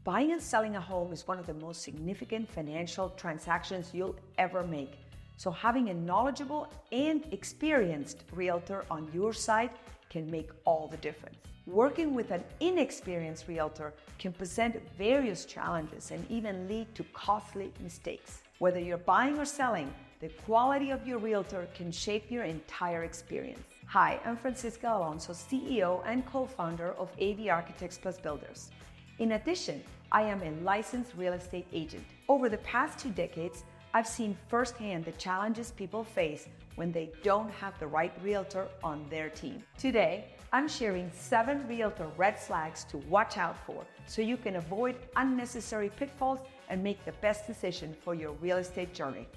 Buying and selling a home is one of the most significant financial transactions you'll ever make. So having a knowledgeable and experienced realtor on your side can make all the difference. Working with an inexperienced realtor can present various challenges and even lead to costly mistakes. Whether you're buying or selling, the quality of your realtor can shape your entire experience. Hi, I'm Francisca Alonso, CEO and co-founder of AV Architects Plus Builders. In addition, I am a licensed real estate agent. Over the past 2 decades, I've seen firsthand the challenges people face when they don't have the right realtor on their team. Today, I'm sharing 7 realtor red flags to watch out for so you can avoid unnecessary pitfalls and make the best decision for your real estate journey.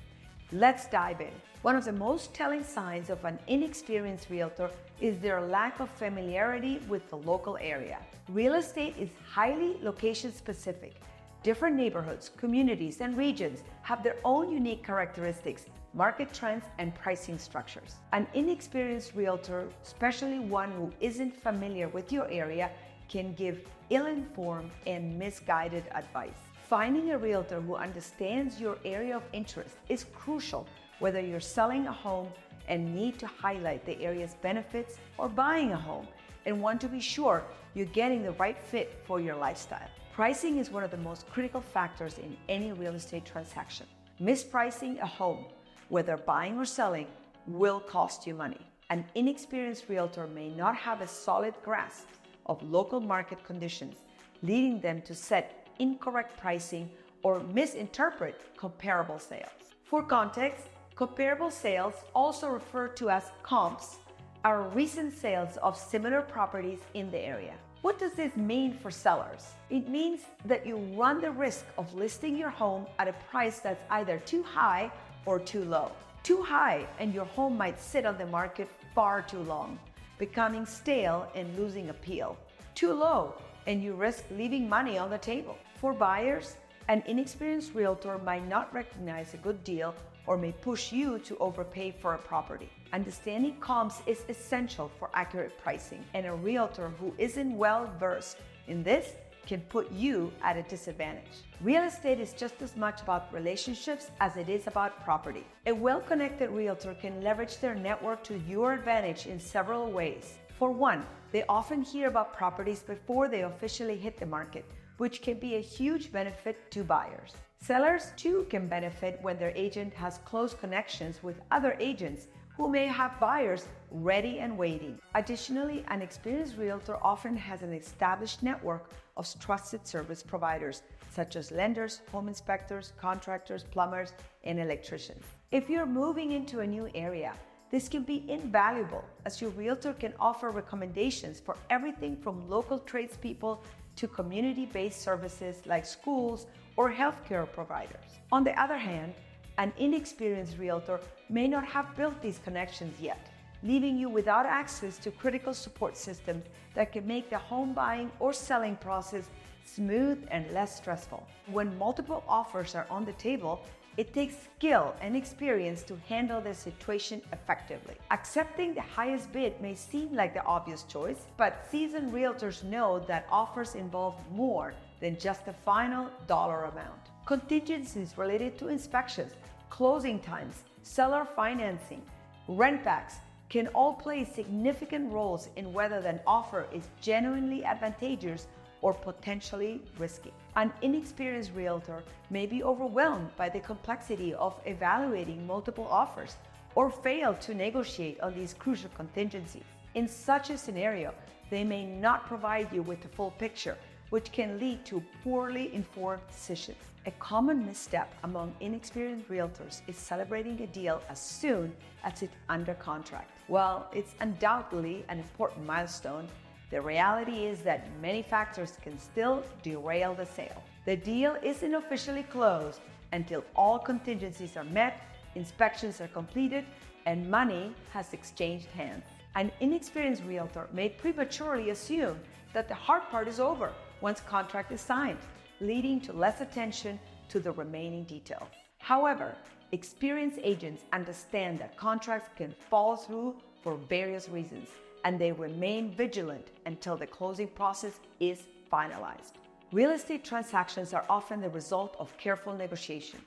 Let's dive in. One of the most telling signs of an inexperienced realtor is their lack of familiarity with the local area. Real estate is highly location specific. Different neighborhoods, communities, and regions have their own unique characteristics, market trends, and pricing structures. An inexperienced realtor, especially one who isn't familiar with your area, can give ill-informed and misguided advice. Finding a realtor who understands your area of interest is crucial, whether you're selling a home and need to highlight the area's benefits, or buying a home and want to be sure you're getting the right fit for your lifestyle. Pricing is one of the most critical factors in any real estate transaction. Mispricing a home, whether buying or selling, will cost you money. An inexperienced realtor may not have a solid grasp of local market conditions, leading them to set incorrect pricing or misinterpret comparable sales. For context, comparable sales, also referred to as comps, are recent sales of similar properties in the area. What does this mean for sellers? It means that you run the risk of listing your home at a price that's either too high or too low. Too high, and your home might sit on the market far too long, becoming stale and losing appeal. Too low, and you risk leaving money on the table. For buyers, an inexperienced realtor might not recognize a good deal or may push you to overpay for a property. Understanding comps is essential for accurate pricing, and a realtor who isn't well versed in this can put you at a disadvantage. Real estate is just as much about relationships as it is about property. A well-connected realtor can leverage their network to your advantage in several ways. For one, they often hear about properties before they officially hit the market, which can be a huge benefit to buyers. Sellers too can benefit when their agent has close connections with other agents who may have buyers ready and waiting. Additionally, an experienced realtor often has an established network of trusted service providers, such as lenders, home inspectors, contractors, plumbers, and electricians. If you're moving into a new area, this can be invaluable, as your realtor can offer recommendations for everything from local tradespeople to community-based services like schools or healthcare providers. On the other hand, an inexperienced realtor may not have built these connections yet, leaving you without access to critical support systems that can make the home buying or selling process smooth and less stressful. When multiple offers are on the table, it takes skill and experience to handle the situation effectively. Accepting the highest bid may seem like the obvious choice, but seasoned realtors know that offers involve more than just the final dollar amount. Contingencies related to inspections, closing times, seller financing, rent backs can all play significant roles in whether an offer is genuinely advantageous or potentially risky. An inexperienced realtor may be overwhelmed by the complexity of evaluating multiple offers or fail to negotiate on these crucial contingencies. In such a scenario, they may not provide you with the full picture, which can lead to poorly informed decisions. A common misstep among inexperienced realtors is celebrating a deal as soon as it's under contract. While it's undoubtedly an important milestone, the reality is that many factors can still derail the sale. The deal isn't officially closed until all contingencies are met, inspections are completed, and money has exchanged hands. An inexperienced realtor may prematurely assume that the hard part is over once contract is signed, leading to less attention to the remaining details. However, experienced agents understand that contracts can fall through for various reasons, and they remain vigilant until the closing process is finalized. Real estate transactions are often the result of careful negotiation.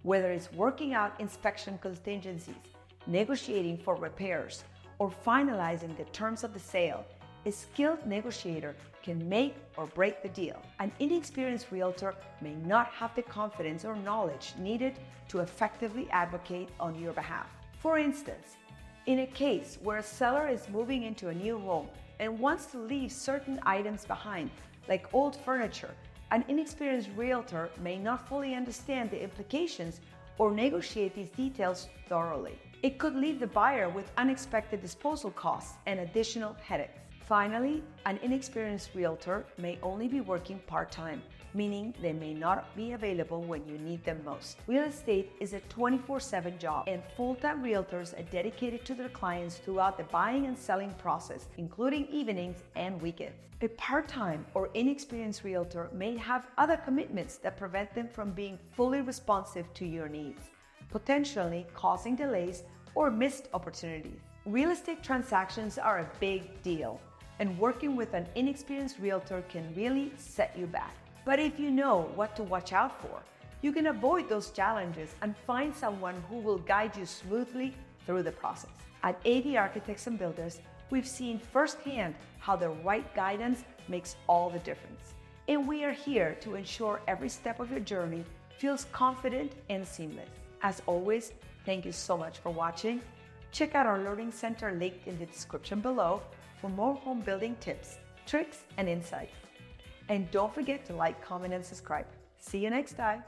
Whether it's working out inspection contingencies, negotiating for repairs, or finalizing the terms of the sale, a skilled negotiator can make or break the deal. An inexperienced realtor may not have the confidence or knowledge needed to effectively advocate on your behalf. For instance, in a case where a seller is moving into a new home and wants to leave certain items behind, like old furniture, an inexperienced realtor may not fully understand the implications or negotiate these details thoroughly. It could leave the buyer with unexpected disposal costs and additional headaches. Finally, an inexperienced realtor may only be working part-time, meaning they may not be available when you need them most. Real estate is a 24/7 job, and full-time realtors are dedicated to their clients throughout the buying and selling process, including evenings and weekends. A part-time or inexperienced realtor may have other commitments that prevent them from being fully responsive to your needs, potentially causing delays or missed opportunities. Real estate transactions are a big deal, and working with an inexperienced realtor can really set you back. But if you know what to watch out for, you can avoid those challenges and find someone who will guide you smoothly through the process. At AV Architects and Builders, we've seen firsthand how the right guidance makes all the difference. And we are here to ensure every step of your journey feels confident and seamless. As always, thank you so much for watching. Check out our Learning Center linked in the description below for more home building tips, tricks, and insights. And don't forget to like, comment, and subscribe. See you next time.